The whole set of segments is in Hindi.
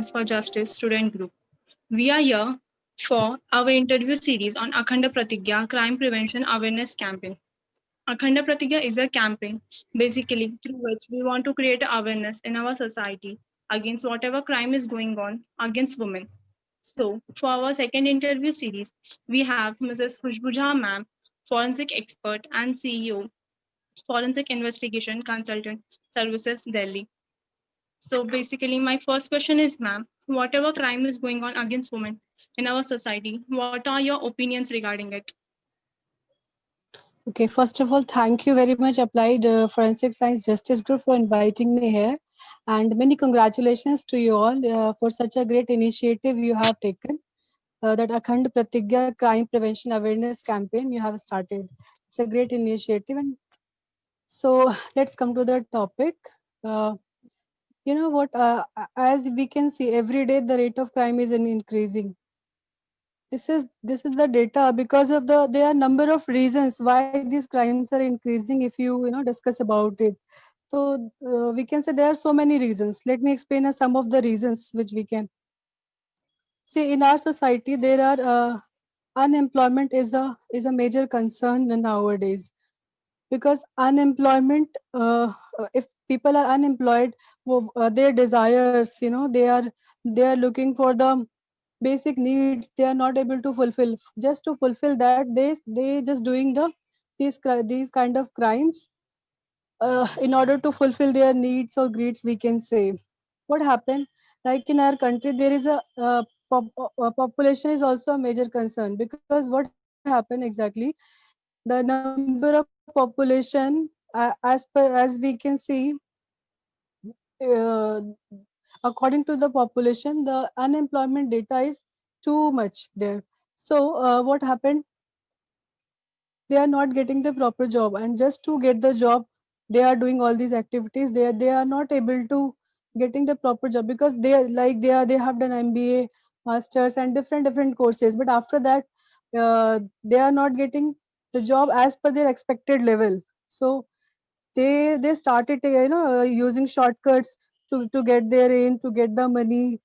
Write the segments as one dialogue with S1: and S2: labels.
S1: for Justice student group. We are here for our interview series on Akhanda Pratigya Crime Prevention Awareness Campaign. Akhanda Pratigya is a campaign basically through which we want to create awareness in our society against whatever crime is going on against women. So, for our second interview series, we have Mrs. Khushbu Jha ma'am, forensic expert and CEO, Forensic Investigation Consultant Services, Delhi. So basically, my first question is, ma'am, whatever crime is going on against women in our society, what are your opinions regarding it?
S2: Okay, first of all, thank you very much, Applied Forensic Science Justice Group, for inviting me here. And many congratulations to you all for such a great initiative you have taken. That Akhand Pratigya Crime Prevention Awareness Campaign you have started. It's a great initiative. And so let's come to the topic. You know what, as we can see, every day the rate of crime is increasing. This is the data because of there are number of reasons why these crimes are increasing if you know discuss about it. So we can say there are so many reasons. Let me explain some of the reasons which we can see in our society. There are unemployment is a major concern nowadays, because unemployment, if people are unemployed, their desires, you know, they are looking for the basic needs, they are not able to fulfill. Just to fulfill that, they just doing these kind of crimes in order to fulfill their needs or greeds, we can say. What happened, like in our country, there is population is also a major concern, because what happened exactly, the number of population, as we can see, uh, according to the population, the unemployment data is too much there. So what happened, they are not getting the proper job, and just to get the job they are doing all these activities. They are not able to getting the proper job, because they have done MBA, masters and different courses, but after that they are not getting the job as per their expected level. So they started using shortcuts to get their aim, to get the money.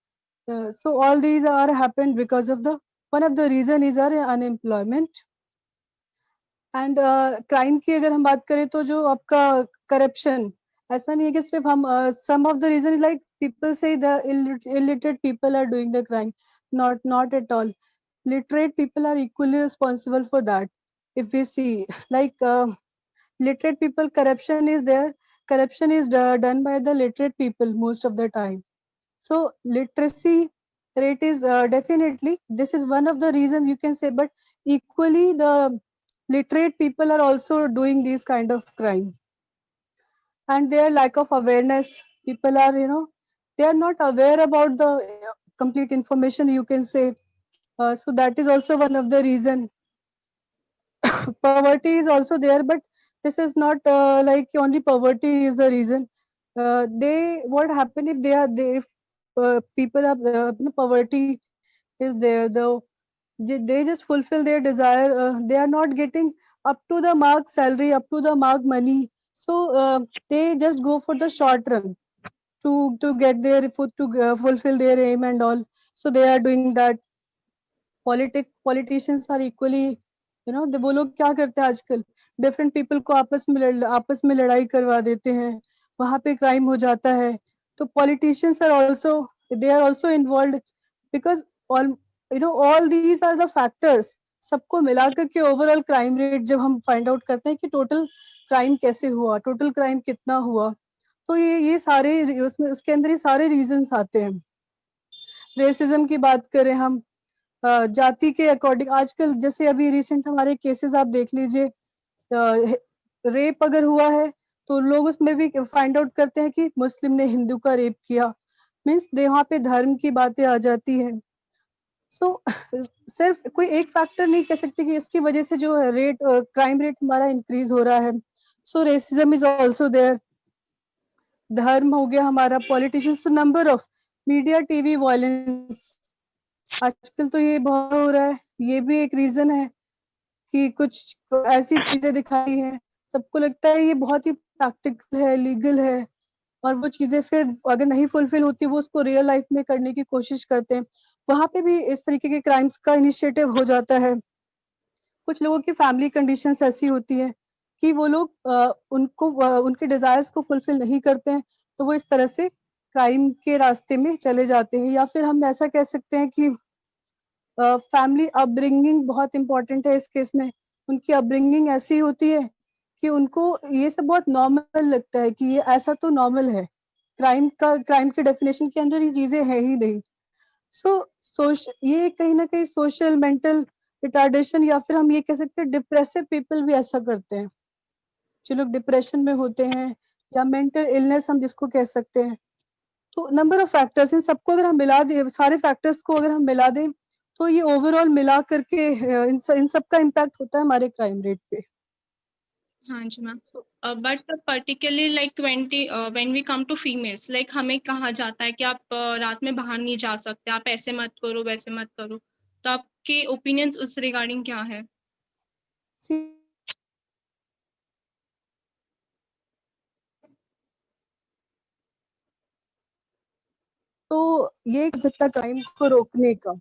S2: So all these are happened because of the one of the reason is our unemployment. And crime की अगर हम बात करें तो जो आपका करप्शन, ऐसा नहीं है कि सिर्फ हम some of the reason like people say the illiterate people are doing the crime. Not at all. Literate people are equally responsible for that. If we see, like literate people, corruption is there. Corruption is done by the literate people most of the time. So literacy rate is definitely, this is one of the reason you can say, but equally the literate people are also doing these kind of crime. And their lack of awareness, people are, you know, they are not aware about the complete information, you can say. So that is also one of the reason. Poverty is also there, but this is not like only poverty is the reason. They, what happen if if people are poverty is there, though they just fulfill their desire, they are not getting up to the mark salary, up to the mark money. So they just go for the short run to get their food, to fulfill their aim and all. So they are doing that. Politicians are equally, you know, वो लोग क्या करते हैं आजकल, डिफरेंट पीपल को आपस में लड़ाई करवा देते हैं, वहां पे क्राइम हो जाता है. तो politicians are also, they are also involve, because all, you know, all these are the factors. सबको मिलाकर के ओवरऑल क्राइम रेट जब हम फाइंड आउट करते हैं कि टोटल क्राइम कैसे हुआ, टोटल क्राइम कितना हुआ, तो ये सारे उसमें उसके अंदर ये सारे रीजंस आते हैं. रेसिज्म की बात करें हम, जाति के अकॉर्डिंग, आजकल जैसे अभी रिसेंट हमारे केसेस आप देख लीजिए, रेप अगर हुआ है तो लोग उसमें भी फाइंड आउट करते हैं कि मुस्लिम ने हिंदू का रेप किया, मीन्स वहाँ पे धर्म की बातें आ जाती है. सो सिर्फ कोई एक फैक्टर नहीं कह सकते कि इसकी वजह से जो रेट, क्राइम रेट हमारा इंक्रीज हो रहा है. सो रेसिज्म इज ऑल्सो देयर. धर्म हो गया हमारा, politicians, number of media, TV, violence, आजकल तो ये बहुत हो रहा है. ये भी एक रीजन है कि कुछ ऐसी चीजें दिखाई हैं, सबको लगता है ये बहुत ही प्रैक्टिकल है, लीगल है, और वो चीजें फिर अगर नहीं फुलफिल होती वो उसको रियल लाइफ में करने की कोशिश करते हैं, वहां पे भी इस तरीके के क्राइम्स का इनिशिएटिव हो जाता है। कुछ लोगों की फैमिली कंडीशंस ऐसी होती है कि वो लोग उनके डिजायर्स को फुलफिल नहीं करते हैं, तो वो इस तरह से क्राइम के रास्ते में चले जाते हैं। या फिर हम ऐसा कह सकते हैं कि फैमिली अपब्रिंगिंग बहुत इंपॉर्टेंट है इस केस में। उनकी अपब्रिंगिंग ऐसी होती है कि उनको ये सब बहुत नॉर्मल लगता है कि ये ऐसा तो नॉर्मल है, क्राइम के डेफिनेशन के अंदर ये चीजें है ही नहीं। ये कहीं ना कहीं सोशल मेंटल रिटार्डेशन, या फिर हम ये कह सकते हैं डिप्रेसिव पीपल भी ऐसा करते हैं, जो लोग डिप्रेशन में होते हैं या मेंटल इलनेस हम जिसको कह सकते हैं। तो नंबर ऑफ फैक्टर्स, इन सबको अगर हम मिला दें, सारे फैक्टर्स को अगर हम मिला दें, तो ये ओवरऑल मिला करके इन सब का इम्पैक्ट होता है हमारे क्राइम रेट पे।
S1: हाँ जी ma'am. But particularly like when we come to females, like हमें कहा जाता है कि आप रात में बाहर नहीं जा सकते, आप ऐसे मत करो वैसे मत करो, तो आपके ओपिनियंस उस रिगार्डिंग क्या है?
S2: तो ये हो सकता है क्राइम को रोकने का।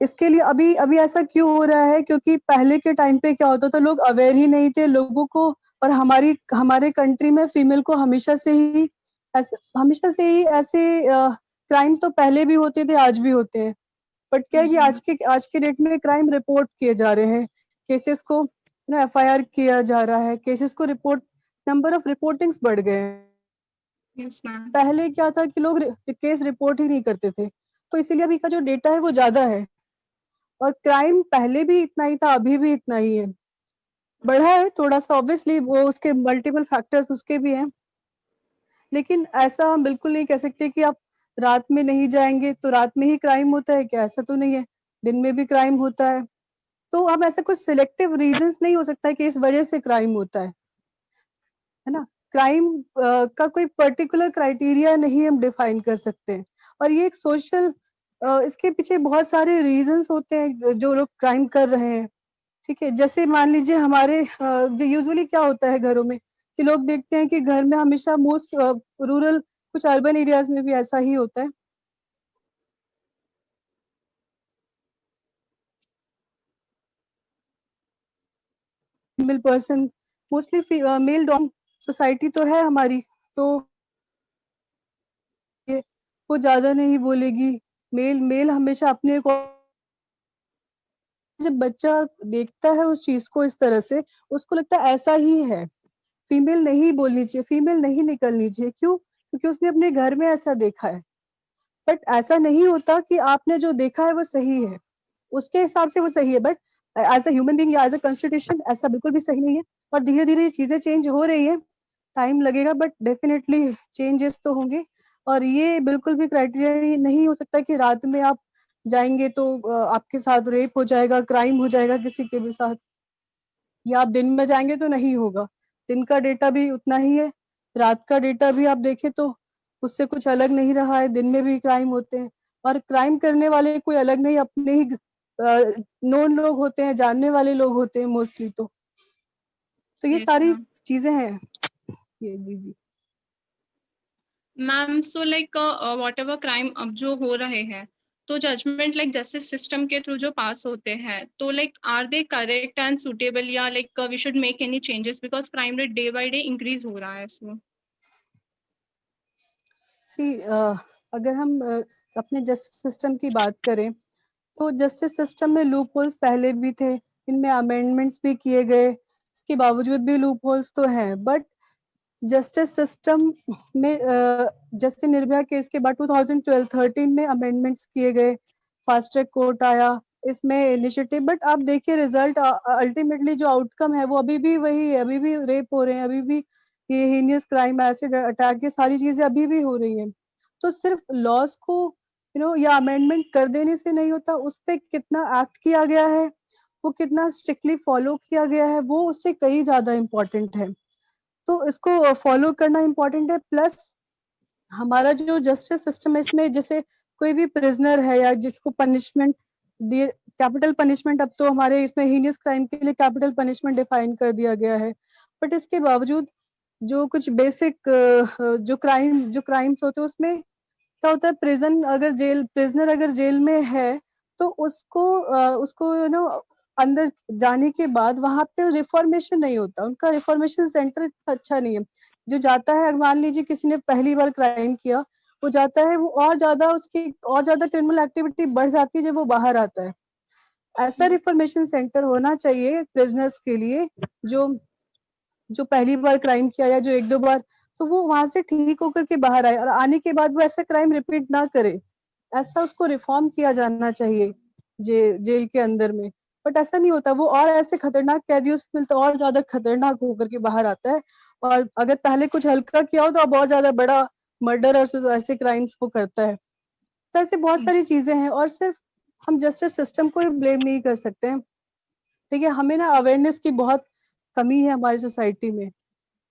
S2: इसके लिए अभी अभी ऐसा क्यों हो रहा है, क्योंकि पहले के टाइम पे क्या होता था, लोग अवेयर ही नहीं थे लोगों को। और हमारे कंट्री में फीमेल को हमेशा से ही ऐसे क्राइम्स तो पहले भी होते थे, आज भी होते हैं। बट क्या है कि आज के डेट में क्राइम रिपोर्ट किए जा रहे हैं, केसेस को एफआईआर किया जा रहा है, केसेस को रिपोर्ट, नंबर ऑफ रिपोर्टिंग्स बढ़ गए हैं।
S1: Yes ma'am.
S2: पहले क्या था कि लोग केस रिपोर्ट ही नहीं करते थे, तो इसीलिए अभी का जो डेटा है वो ज्यादा है। और क्राइम पहले भी इतना ही था, अभी भी इतना ही है, बढ़ा है थोड़ा सा ऑब्वियसली, वो उसके मल्टीपल फैक्टर्स उसके भी हैं। लेकिन ऐसा हम बिल्कुल नहीं कह सकते कि आप रात में नहीं जाएंगे तो रात में ही क्राइम होता है, क्या ऐसा तो नहीं है, दिन में भी क्राइम होता है। तो अब ऐसा कुछ सिलेक्टिव रीजंस नहीं हो सकता है कि इस वजह से क्राइम होता है ना। क्राइम का कोई पर्टिकुलर क्राइटेरिया नहीं हम डिफाइन कर सकते हैं। और ये एक सोशल, इसके पीछे बहुत सारे रीजंस होते हैं जो लोग क्राइम कर रहे हैं। ठीक है, जैसे मान लीजिए हमारे जो यूजुअली क्या होता है घरों में, कि लोग देखते हैं कि घर में हमेशा मोस्ट रूरल, कुछ अर्बन एरियाज में भी ऐसा ही होता है, फीमेल पर्सन मोस्टली मेल डोम सोसाइटी तो है हमारी, तो ये वो ज्यादा नहीं बोलेगी, मेल मेल हमेशा अपने को। जब बच्चा देखता है उस चीज को इस तरह से, उसको लगता है ऐसा ही है, फीमेल नहीं बोलनी चाहिए, फीमेल नहीं निकलनी चाहिए, क्यों? क्योंकि उसने अपने घर में ऐसा देखा है। बट ऐसा नहीं होता कि आपने जो देखा है वो सही है, उसके हिसाब से वो सही है, but as a human being या एज अ कॉन्स्टिट्यूशन ऐसा बिल्कुल भी सही नहीं है। और धीरे धीरे ये चीजें चेंज हो रही है, टाइम लगेगा बट डेफिनेटली चेंजेस तो होंगे। और ये बिल्कुल भी क्राइटेरिया नहीं हो सकता कि रात में आप जाएंगे तो आपके साथ रेप हो जाएगा, क्राइम हो जाएगा किसी के भी साथ, या आप दिन में जाएंगे तो नहीं होगा। दिन का डेटा भी उतना ही है, रात का डेटा भी आप देखें तो उससे कुछ अलग नहीं रहा है, दिन में भी क्राइम होते हैं। और क्राइम करने वाले कोई अलग नहीं, अपने ही नोन लोग होते हैं, जानने वाले लोग होते हैं मोस्टली। तो ये
S1: यस
S2: सारी
S1: मैम।
S2: चीजें हैं। ये जी जी।
S1: Ma'am so like whatever crime अब जो हो रहे हैं, तो जजमेंट लाइक जस्टिस सिस्टम के थ्रू जो पास होते हैं, तो like are they correct and suitable, या like we should make any changes because crime rate day by day increase हो रहा है? सो
S2: सी अगर हम अपने जस्टिस सिस्टम की बात करें, तो जस्टिस सिस्टम में लूप होल्स पहले भी थे, इनमें अमेंडमेंट्स भी किए गए, इसके बावजूद भी लूप होल्स तो हैं। बट जस्टिस सिस्टम में जैसे निर्भया केस के बाद 2012-13 में अमेंडमेंट्स किए गए, फास्ट ट्रैक कोर्ट आया, इसमें इनिशिएटिव, बट आप देखिए रिजल्ट, अल्टीमेटली जो आउटकम है वो अभी भी वही है, अभी भी रेप हो रहे हैं, अभी भी ये हीनियस क्राइम, एसिड अटैक, ये सारी चीजें अभी भी हो रही हैं। तो सिर्फ लॉस को या अमेंडमेंट कर देने से नहीं होता, उस पर कितना एक्ट किया गया है, वो कितना स्ट्रिक्टली फॉलो किया गया है, वो उससे कहीं ज्यादा इम्पोर्टेंट है। तो इसको फॉलो करना इम्पोर्टेंट है। प्लस हमारा जो जस्टिस सिस्टम है, इसमें जैसे कोई भी प्रिजनर है या जिसको पनिशमेंट दिए, कैपिटल पनिशमेंट, अब तो हमारे इसमें हीनियस क्राइम के लिए कैपिटल पनिशमेंट डिफाइन कर दिया गया है, बट इसके बावजूद जो कुछ बेसिक जो क्राइम्स होते हैं उसमें क्या होता है, प्रिजनर अगर जेल में है तो उसको अंदर जाने के बाद वहां पे रिफॉर्मेशन नहीं होता, उनका रिफॉर्मेशन सेंटर अच्छा नहीं है। जो जाता है, मान लीजिए किसी ने पहली बार क्राइम किया, वो जाता है, वो और ज्यादा क्रिमिनल एक्टिविटी बढ़ जाती है जब वो बाहर आता है। ऐसा रिफॉर्मेशन सेंटर होना चाहिए प्रिजनर्स के लिए, जो जो पहली बार क्राइम किया या जो एक दो बार, तो वो वहां से ठीक होकर के बाहर आए और आने के बाद वो ऐसा क्राइम रिपीट ना करे। ऐसा उसको रिफॉर्म किया जाना चाहिए जेल के अंदर में। बट ऐसा नहीं होता, वो और ऐसे खतरनाक कैदियों से मिलता और ज्यादा खतरनाक होकर के बाहर आता है। और अगर पहले कुछ हल्का किया हो तो अब और ज्यादा बड़ा मर्डर और ऐसे क्राइम्स को करता है। तो ऐसे बहुत सारी चीजें हैं, और सिर्फ हम जस्टिस सिस्टम को ही ब्लेम नहीं कर सकते हैं। देखिए, हमें ना अवेयरनेस की बहुत कमी है हमारी सोसाइटी में।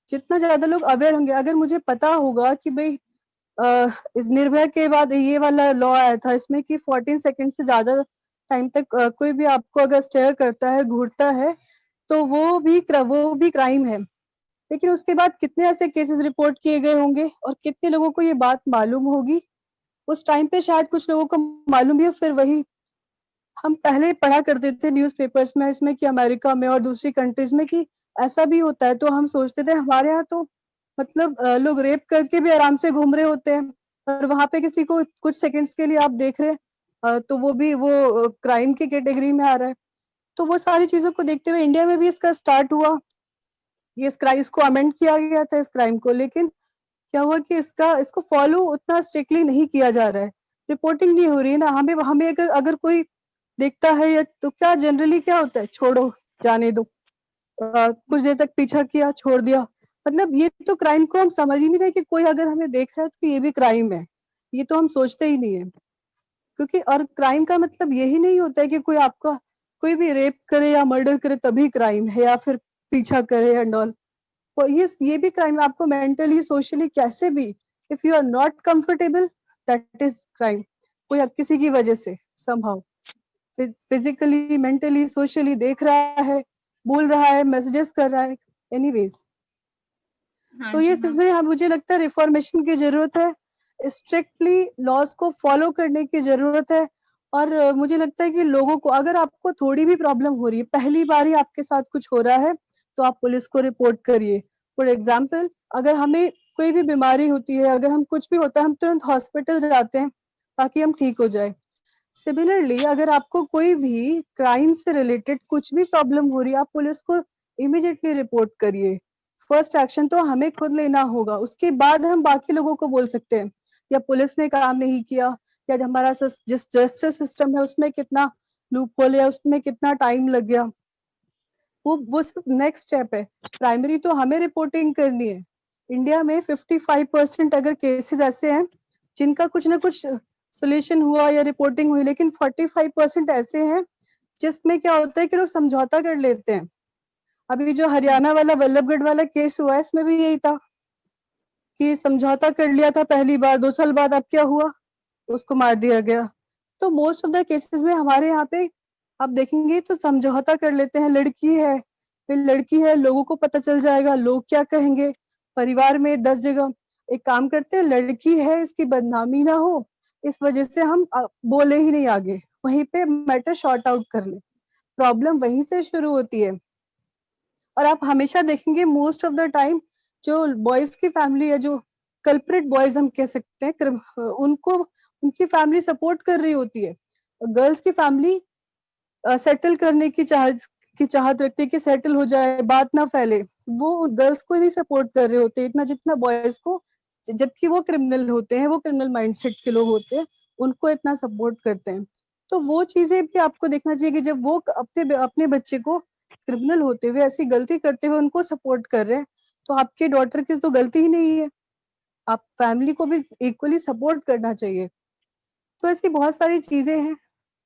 S2: जितना ज्यादा लोग अवेयर होंगे, अगर मुझे पता होगा कि भाई इस निर्भया के बाद ये वाला लॉ आया था, इसमें कि 14 सेकंड से ज्यादा टाइम तक कोई भी आपको अगर स्टेयर करता है, घूरता है, तो वो भी क्राइम है। लेकिन उसके बाद कितने ऐसे केसेस रिपोर्ट किए गए होंगे और कितने लोगों को ये बात मालूम होगी। उस टाइम पे शायद कुछ लोगों को मालूम भी हो, फिर वही हम पहले पढ़ा करते थे न्यूज़पेपर्स में इसमें कि अमेरिका में और दूसरी कंट्रीज में कि ऐसा भी होता है, तो हम सोचते थे हमारे यहाँ तो मतलब लोग रेप करके भी आराम से घूम रहे होते हैं, और वहां पे किसी को कुछ सेकंड्स के लिए आप देख रहे हैं, तो वो क्राइम की कैटेगरी में आ रहा है। तो वो सारी चीजों को देखते हुए इंडिया में भी इसका स्टार्ट हुआ, ये इस क्राइम को अमेंड किया गया था इस क्राइम को। लेकिन क्या हुआ कि इसको फॉलो उतना स्ट्रिक्टली नहीं किया जा रहा है, रिपोर्टिंग नहीं हो रही है ना। हमें हमें अगर अगर कोई देखता है या तो क्या जनरली क्या होता है, छोड़ो, जाने दो, कुछ देर तक पीछा किया, छोड़ दिया। मतलब ये तो क्राइम को हम समझ ही नहीं रहे कि कोई अगर हमें देख रहा है तो ये भी क्राइम है, ये तो हम सोचते ही नहीं है। क्योंकि और क्राइम का मतलब यही नहीं होता है कि कोई आपका कोई भी रेप करे या मर्डर करे तभी क्राइम है, या फिर पीछा करे एंड ऑल। ये भी क्राइम है, आपको मेंटली सोशली कैसे भी, if you are not comfortable, that is crime. कोई किसी की वजह से समहाउ फिजिकली, मेंटली, सोशली देख रहा है, बोल रहा है, मैसेजेस कर रहा है, एनीवेज।
S1: हाँ
S2: तो ये
S1: जी, हाँ।
S2: इसमें मुझे लगता है रिफॉर्मेशन की जरूरत है, स्ट्रिक्टली लॉज को फॉलो करने की जरूरत है। और मुझे लगता है कि लोगों को, अगर आपको थोड़ी भी प्रॉब्लम हो रही है, पहली बार ही आपके साथ कुछ हो रहा है, तो आप पुलिस को रिपोर्ट करिए। फॉर एग्जाम्पल, अगर हमें कोई भी बीमारी होती है, अगर हम कुछ भी होता है, हम तुरंत हॉस्पिटल जाते हैं ताकि हम ठीक हो जाए। सिमिलरली अगर आपको कोई भी क्राइम से रिलेटेड कुछ भी प्रॉब्लम हो रही है, आप पुलिस को इमीडिएटली रिपोर्ट करिए। फर्स्ट एक्शन तो हमें खुद लेना होगा, उसके बाद हम बाकी लोगों को बोल सकते हैं या पुलिस ने काम नहीं किया, या हमारा जिस जस्टिस सिस्टम है उसमें कितना लूप होल है, उसमें कितना टाइम लग गया। वो सिर्फ नेक्स्ट स्टेप है। प्राइमरी तो हमें रिपोर्टिंग करनी है। इंडिया में 55% अगर केसेस ऐसे हैं जिनका कुछ ना कुछ सोल्यूशन हुआ या रिपोर्टिंग हुई, लेकिन 45% ऐसे हैं जिसमें क्या होता है कि लोग समझौता कर लेते हैं। अभी जो हरियाणा वाला वल्लभगढ़ वाला केस हुआ है, इसमें भी यही था कि समझौता कर लिया था पहली बार, 2 साल बाद अब क्या हुआ, उसको मार दिया गया। तो मोस्ट ऑफ द केसेस में हमारे यहाँ पे आप देखेंगे तो समझौता कर लेते हैं। लड़की है, फिर लड़की है, लोगों को पता चल जाएगा, लोग क्या कहेंगे, परिवार में 10 जगह। एक काम करते हैं, लड़की है, इसकी बदनामी ना हो, इस वजह से हम बोले ही नहीं आगे, वहीं पे मैटर शॉर्ट आउट कर ले। प्रॉब्लम वहीं से शुरू होती है। और आप हमेशा देखेंगे मोस्ट ऑफ द टाइम जो बॉयज की फैमिली है, जो कल्प्रिट बॉयज हम कह सकते हैं, उनको उनकी फैमिली सपोर्ट कर रही होती है। गर्ल्स की फैमिली सेटल करने की चाहत रखती है कि सेटल हो जाए, बात ना फैले। वो गर्ल्स को नहीं सपोर्ट कर रहे होते इतना जितना बॉयज को, जबकि वो क्रिमिनल होते हैं, वो क्रिमिनल माइंडसेट के लोग होते हैं, उनको इतना सपोर्ट करते हैं। तो वो चीजें भी आपको देखना चाहिए कि जब वो अपने अपने बच्चे को क्रिमिनल होते हुए, ऐसी गलती करते हुए उनको सपोर्ट कर रहे हैं, तो आपके डॉटर की तो गलती ही नहीं है। आप फैमिली को भी इक्वली सपोर्ट करना चाहिए। तो ऐसी बहुत सारी चीजें हैं,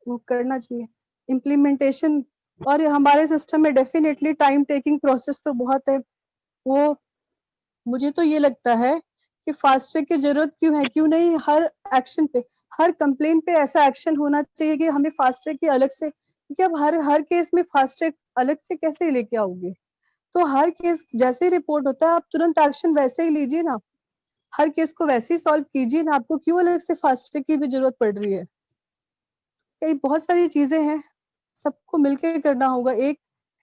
S2: वो करना चाहिए इम्प्लीमेंटेशन। और हमारे सिस्टम में डेफिनेटली टाइम टेकिंग प्रोसेस तो बहुत है। वो मुझे तो ये लगता है कि फास्ट ट्रैक की जरूरत क्यों है, क्यों नहीं हर एक्शन पे, हर कंप्लेंट पे ऐसा एक्शन होना चाहिए कि हमें फास्ट ट्रैक की अलग से, क्योंकि अब हर हर केस में फास्ट ट्रैक अलग से कैसे लेके आओगे। तो हर केस जैसे ही रिपोर्ट होता है आप तुरंत एक्शन वैसे ही लीजिए ना, हर केस को वैसे ही सॉल्व कीजिए ना, आपको क्यों अलग से फास्ट ट्रैक की भी जरूरत पड़ रही है? कई बहुत सारी चीजें हैं, सबको मिलके करना होगा।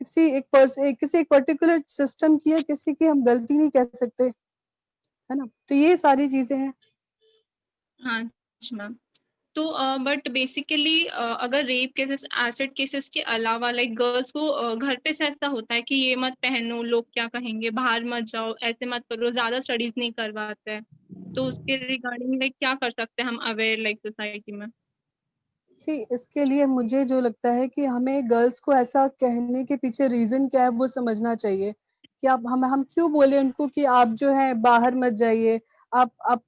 S2: किसी एक पर्टिकुलर सिस्टम की या किसी की हम गलती नहीं कह सकते, है ना? तो ये सारी चीजें हैं।
S1: हाँ जी मैम। तो बट बेसिकली अगर रेप केसेस, एसिड केसेस के अलावा लाइक गर्ल्स को घर पे से ऐसा होता है कि ये मत पहनो, लोग क्या कहेंगे, बाहर मत जाओ, ऐसे मत करो, ज्यादा स्टडीज नहीं करवाते हैं, तो उसके रिगार्डिंग लाइक क्या कर सकते हैं हम अवेयर लाइक सोसाइटी में?
S2: जी, इसके लिए मुझे जो लगता है कि हमें गर्ल्स को ऐसा कहने के पीछे रीजन क्या है वो समझना चाहिए कि आप हम क्यों बोले उनको कि आप जो है बाहर मत जाइए। आप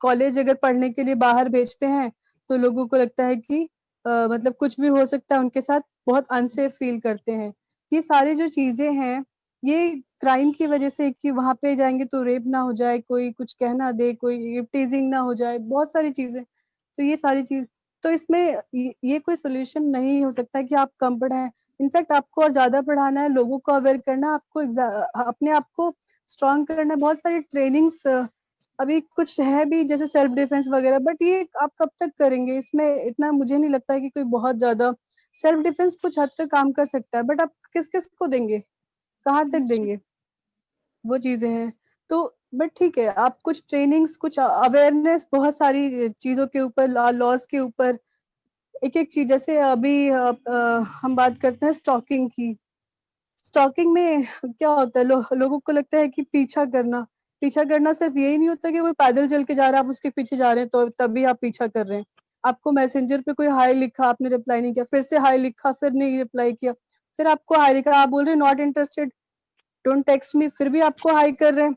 S2: कॉलेज अगर पढ़ने के लिए बाहर भेजते हैं तो लोगों को लगता है कि मतलब कुछ भी हो सकता है उनके साथ, बहुत अनसेफ फील करते हैं। ये सारी जो चीजें हैं ये क्राइम की वजह से, कि वहां पे जाएंगे तो रेप ना हो जाए, कोई कुछ कहना दे, कोई टीजिंग ना हो जाए, बहुत सारी चीजें। तो ये सारी चीज, तो इसमें ये कोई सोल्यूशन नहीं हो सकता कि आप कम पढ़ाएं। इनफैक्ट आपको और ज्यादा पढ़ाना है, लोगों को अवेयर करना, आपको अपने आप को स्ट्रांग करना है। बहुत सारी ट्रेनिंग्स अभी कुछ है भी, जैसे सेल्फ डिफेंस वगैरह, बट ये आप कब तक करेंगे? इसमें इतना मुझे नहीं लगता है कि कोई बहुत ज्यादा सेल्फ डिफेंस कुछ हद तक काम कर सकता है, बट आप किस किस को देंगे, कहाँ तक
S1: जी।
S2: देंगे? वो चीजें हैं। तो बट ठीक है, आप कुछ ट्रेनिंग्स, कुछ अवेयरनेस, बहुत सारी चीजों के ऊपर, लॉज के ऊपर, एक एक चीज, जैसे अभी हम बात करते हैं स्टॉकिंग की। स्टॉकिंग में क्या होता है, लोगों को लगता है कि पीछा करना सिर्फ यही नहीं होता कि कोई पैदल चल के जा रहा है, आप उसके पीछे जा रहे हैं तो तभी आप पीछा कर रहे हैं। आपको मैसेंजर पे कोई हाई लिखा, आपने रिप्लाई नहीं किया, फिर से हाई लिखा, फिर नहीं रिप्लाई किया, फिर आपको हाई लिखा, आप बोल रहे हैं not interested, don't text me, फिर भी आपको हाई कर रहे हैं।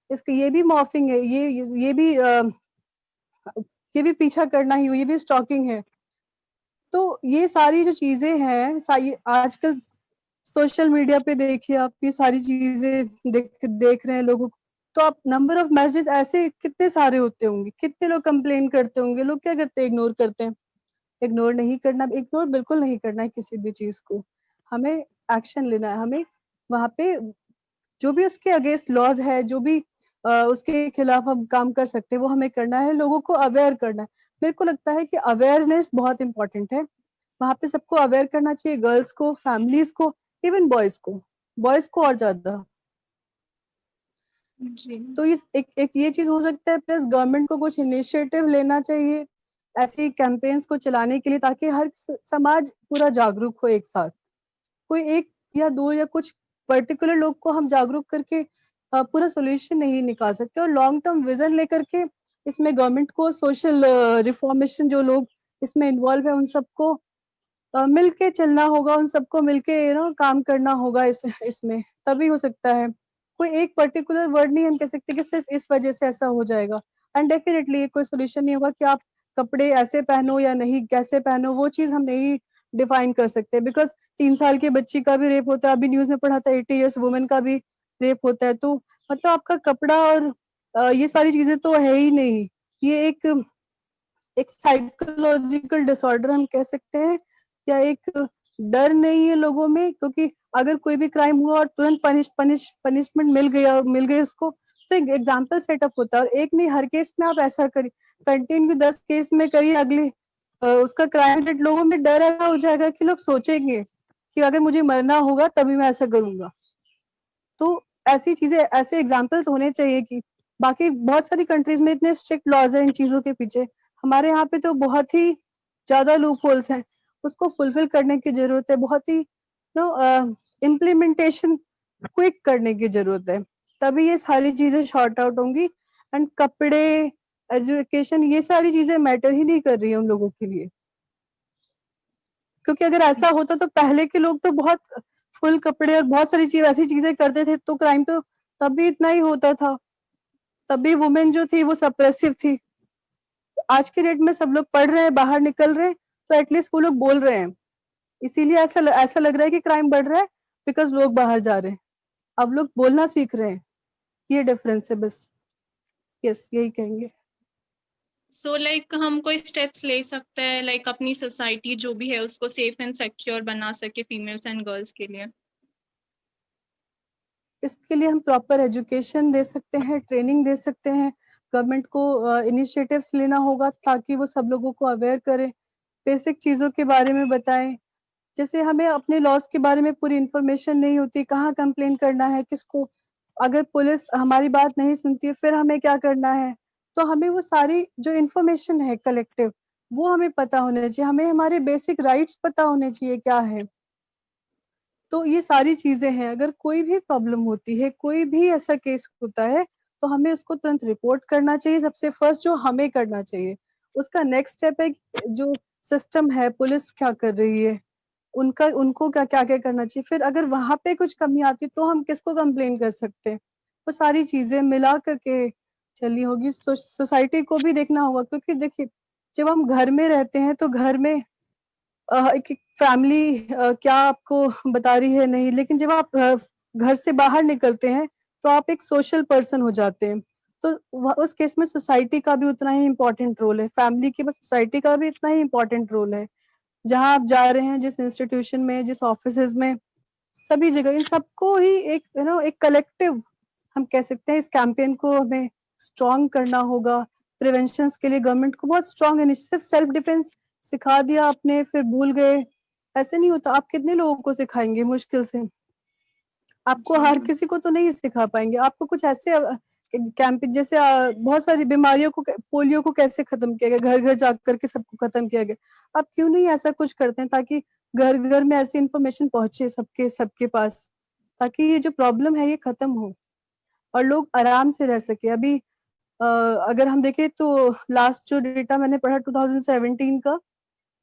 S2: इसका ये भी मॉर्फिंग है, ये भी पीछा करना ही, ये भी स्टॉकिंग है। तो ये सारी जो चीजें हैं, आजकल सोशल मीडिया पे देखिए आप, ये सारी चीजें देख रहे हैं लोगों को। तो आप नंबर ऑफ मैसेजेस ऐसे कितने सारे होते होंगे, कितने लोग कंप्लेन करते होंगे, लोग क्या करते हैं, इग्नोर करते हैं। इग्नोर नहीं करना, इग्नोर बिल्कुल नहीं करना है किसी भी चीज को, हमें एक्शन लेना है। हमें वहां पे जो भी उसके अगेंस्ट लॉज है, जो भी उसके खिलाफ हम काम कर सकते हैं, वो हमें करना है, लोगों को अवेयर करना है। मेरे को लगता है कि अवेयरनेस बहुत इंपॉर्टेंट है, वहां पे सबको अवेयर करना चाहिए, गर्ल्स को, फैमिलीज को, इवन बॉयज को और ज्यादा।
S1: जी।
S2: तो एक ये चीज हो सकता है, प्लस गवर्नमेंट को कुछ इनिशिएटिव लेना चाहिए ऐसे कैंपेन्स को चलाने के लिए, ताकि हर समाज पूरा जागरूक हो एक साथ। कोई एक या दो या कुछ पर्टिकुलर लोग को हम जागरूक करके पूरा सॉल्यूशन नहीं निकाल सकते, और लॉन्ग टर्म विजन लेकर के इसमें गवर्नमेंट को, सोशल रिफॉर्मेशन जो लोग इसमें इन्वॉल्व है, उन सबको मिलके चलना होगा, उन सबको मिलके काम करना होगा इसमें, तभी हो सकता है। कोई एक पर्टिकुलर वर्ड नहीं हम कह सकते कि सिर्फ इस वजह से ऐसा हो जाएगा। एंड डेफिनेटली ये कोई सोल्यूशन नहीं होगा कि आप कपड़े ऐसे पहनो या नहीं, कैसे पहनो, वो चीज हम नहीं डिफाइन कर सकते, बिकॉज 3 साल की बच्ची का भी रेप होता है, अभी न्यूज में पढ़ा था 80 ईयर्स वुमेन का भी रेप होता है। तो मतलब आपका कपड़ा और ये सारी चीजें तो है ही नहीं, ये एक साइकोलॉजिकल डिसऑर्डर हम कह सकते हैं, या एक डर नहीं है लोगों में, क्योंकि अगर कोई भी क्राइम हुआ और तुरंत पनिशमेंट मिल गई उसको, तो एक एग्जाम्पल सेटअप होता है। और एक नहीं, हर केस में आप ऐसा करिए, कंटिन्यू 10 केस में करिए, अगले उसका क्राइम रेट, लोगों में डर ऐसा हो जाएगा कि लोग सोचेंगे कि अगर मुझे मरना होगा तभी मैं ऐसा करूंगा। तो ऐसी चीजें, ऐसे एग्जाम्पल्स होने चाहिए कि बाकी बहुत सारी कंट्रीज में इतने स्ट्रिक्ट लॉज हैं इन चीजों के पीछे, हमारे यहाँ पे तो बहुत ही ज्यादा लूप होल्स हैं, उसको फुलफिल करने की जरूरत है, बहुत ही इम्प्लीमेंटेशन क्विक करने की जरूरत है, तभी ये सारी चीजें शॉर्ट आउट होंगी। एंड कपड़े, एजुकेशन, ये सारी चीजें मैटर ही नहीं कर रही है उन लोगों के लिए, क्योंकि अगर ऐसा होता तो पहले के लोग तो बहुत फुल कपड़े और बहुत सारी चीज ऐसी चीजें करते थे, तो क्राइम तो तब भी इतना ही होता था, तभी वुमेन जो थी वो सप्रेसिव थी। आज के डेट में सब लोग पढ़ रहे हैं, बाहर निकल रहे हैं, तो एटलीस्ट वो लोग बोल रहे हैं, इसीलिए ऐसा लग रहा है कि क्राइम बढ़ रहा है, बिकॉज लोग बाहर जा रहे हैं, अब लोग बोलना सीख रहे हैं, ये डिफरेंस है बस। यस, यही कहेंगे।
S1: सो लाइक हम कोई स्टेप्स ले सकते हैं लाइक अपनी सोसाइटी जो भी है उसको सेफ एंड सिक्योर बना सके फीमेल्स एंड गर्ल्स के लिए?
S2: इसके लिए हम प्रॉपर एजुकेशन दे सकते हैं, ट्रेनिंग दे सकते हैं, गवर्नमेंट को इनिशिएटिव्स लेना होगा ताकि वो सब लोगों को अवेयर करें, बेसिक चीज़ों के बारे में बताएं। जैसे हमें अपने लॉस के बारे में पूरी इन्फॉर्मेशन नहीं होती, कहाँ कंप्लेंट करना है, किसको, अगर पुलिस हमारी बात नहीं सुनती है फिर हमें क्या करना है। तो हमें वो सारी जो इन्फॉर्मेशन है कलेक्टिव, वो हमें पता होना चाहिए, हमें हमारे बेसिक राइट्स पता होने चाहिए क्या है। तो ये सारी चीजें हैं, अगर कोई भी प्रॉब्लम होती है, कोई भी ऐसा केस होता है, तो हमें उसको तुरंत रिपोर्ट करना चाहिए, सबसे फर्स्ट जो हमें करना चाहिए। उसका नेक्स्ट स्टेप है कि जो सिस्टम है, पुलिस क्या कर रही है, उनको क्या क्या क्या करना चाहिए, फिर अगर वहां पे कुछ कमी आती तो हम किसको कंप्लेन कर सकते हैं। वो सारी चीजें मिला करके चलनी होगी। सोसाइटी को भी देखना होगा, क्योंकि देखिए जब हम घर में रहते हैं तो घर में एक फैमिली क्या आपको बता रही है नहीं, लेकिन जब आप घर से बाहर निकलते हैं तो आप एक सोशल पर्सन हो जाते हैं। तो उस केस में सोसाइटी का भी उतना ही इम्पोर्टेंट रोल है, फैमिली के बाद सोसाइटी का भी इतना ही इम्पोर्टेंट रोल है। जहाँ आप जा रहे हैं, जिस इंस्टीट्यूशन में, जिस ऑफिसेज में, सभी जगह इन सबको ही एक एक कलेक्टिव हम कह सकते हैं, इस कैंपेन को हमें स्ट्रॉन्ग करना होगा। प्रिवेंशन के लिए गवर्नमेंट को बहुत स्ट्रॉन्ग है, सिर्फ सेल्फ डिफेंस सिखा दिया आपने फिर भूल गए, ऐसे नहीं होता। आप कितने लोगों को सिखाएंगे, मुश्किल से आपको
S1: जी
S2: हर
S1: मैम।
S2: किसी को तो नहीं सिखा पाएंगे। आपको कुछ ऐसे कैंप जैसे बहुत सारी बीमारियों को, पोलियो को कैसे खत्म किया गया, घर घर जाकर के सबको खत्म किया गया। आप क्यों नहीं ऐसा कुछ करते हैं ताकि घर घर में ऐसी इंफॉर्मेशन पहुंचे सबके सबके पास, ताकि ये जो प्रॉब्लम है ये खत्म हो और लोग आराम से रह सके। अभी अगर हम देखें तो लास्ट जो डेटा मैंने पढ़ा 2017 का,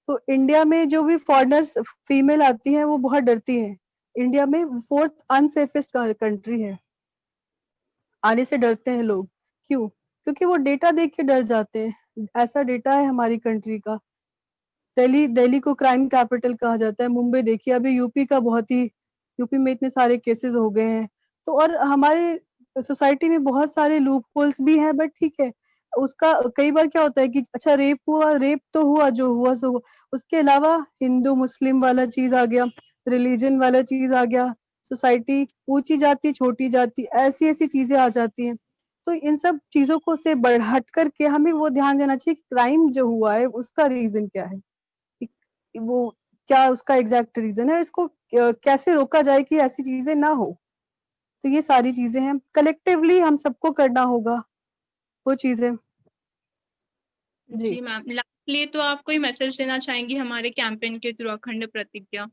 S2: तो इंडिया में जो भी फॉरेनर्स फीमेल आती हैं वो बहुत डरती हैं। इंडिया में 4th अनसेफेस्ट कंट्री है, आने से डरते हैं लोग। क्यों? क्योंकि वो डेटा देख के डर जाते हैं। ऐसा डेटा है हमारी कंट्री का। दिल्ली दिल्ली को क्राइम कैपिटल कहा जाता है। मुंबई देखिए, अभी यूपी का बहुत ही, यूपी में इतने सारे केसेस हो गए हैं। तो और हमारे सोसाइटी में बहुत सारे लूप होल्स भी हैं, बट ठीक है, उसका कई बार क्या होता है कि अच्छा रेप हुआ, रेप तो हुआ, जो हुआ सो हुआ। उसके अलावा हिंदू मुस्लिम वाला चीज आ गया, रिलीजन वाला चीज आ गया, सोसाइटी ऊंची जाति छोटी जाति, ऐसी ऐसी चीजें आ जाती हैं। तो इन सब चीजों को से बढ़ करके हमें वो ध्यान देना चाहिए कि क्राइम जो हुआ है उसका रीजन क्या है, वो क्या उसका एग्जैक्ट रीजन है, इसको कैसे रोका जाए कि ऐसी चीजें ना हो। तो ये सारी चीजें हैं, कलेक्टिवली हम सबको करना होगा वो चीजें। जी।
S1: जी मैम, लास्टली तो आप कोई मैसेज देना चाहेंगी हमारे कैंपेन के थ्रू, अखंड प्रतिज्ञा?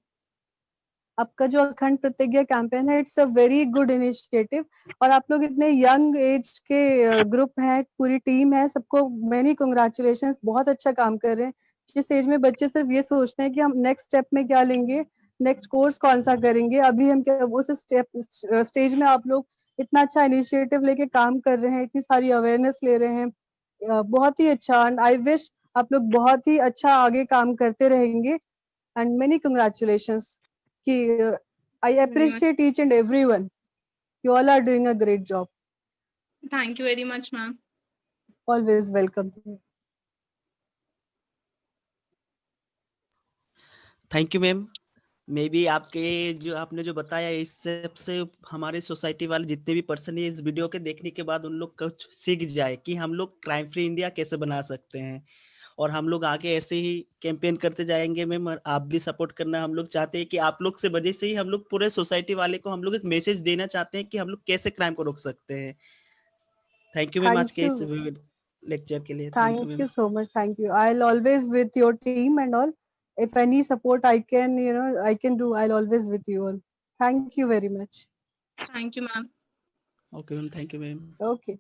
S2: आपका जो अखंड प्रतिज्ञा कैंपेन है, it's a very good initiative. और आप लोग इतने यंग एज के ग्रुप हैं, पूरी टीम है, सबको मेनी कांग्रेचुलेशंस, बहुत अच्छा काम कर रहे हैं। जिस एज में बच्चे सिर्फ ये सोचते हैं कि हम नेक्स्ट स्टेप में क्या लेंगे, नेक्स्ट कोर्स कौन सा करेंगे, अभी हम क्या उस स्टेज में आप लोग इतना अच्छा इनिशिएटिव लेके काम कर रहे हैं, इतनी सारी अवेयरनेस ले रहे हैं। बहुत ही अच्छा, एंड आई विश आप लोग बहुत ही अच्छा आगे काम करते रहेंगे। एंड मेनी कंग्रेचुलेशंस कि I
S1: very much.
S2: Appreciate each and everyone, you all are doing a great job.
S1: Thank you very much ma'am.
S2: Always welcome.
S3: Thank you ma'am. Maybe आपके जो आपने जो बताया इस सबसे हमारे सोसाइटी वाले जितने भी पर्सन है इस वीडियो के देखने के बाद उन लोग कुछ सीख जाए कि हम लोग क्राइम फ्री इंडिया कैसे बना सकते हैं। और हम लोग आगे ऐसे ही कैंपेन करते जाएंगे मैम, और आप भी सपोर्ट करना। हम लोग चाहते हैं कि आप लोग से वजह से ही हम लोग पूरे सोसाइटी वाले को हम लोग एक मैसेज देना चाहते हैं कि हम लोग कैसे क्राइम को रोक सकते हैं। थैंक यू मैम आज
S2: थैंक
S3: के
S2: यू,
S3: इस लेक्चर के लिए। Thank you
S2: thank
S3: ma'am.
S2: You so much, thank you. I always with your team and all, if any support I can, I can do, I'll always with you all. Thank you very much.
S1: Thank you ma'am.
S3: Okay ma'am, thank you ma'am.
S2: Okay.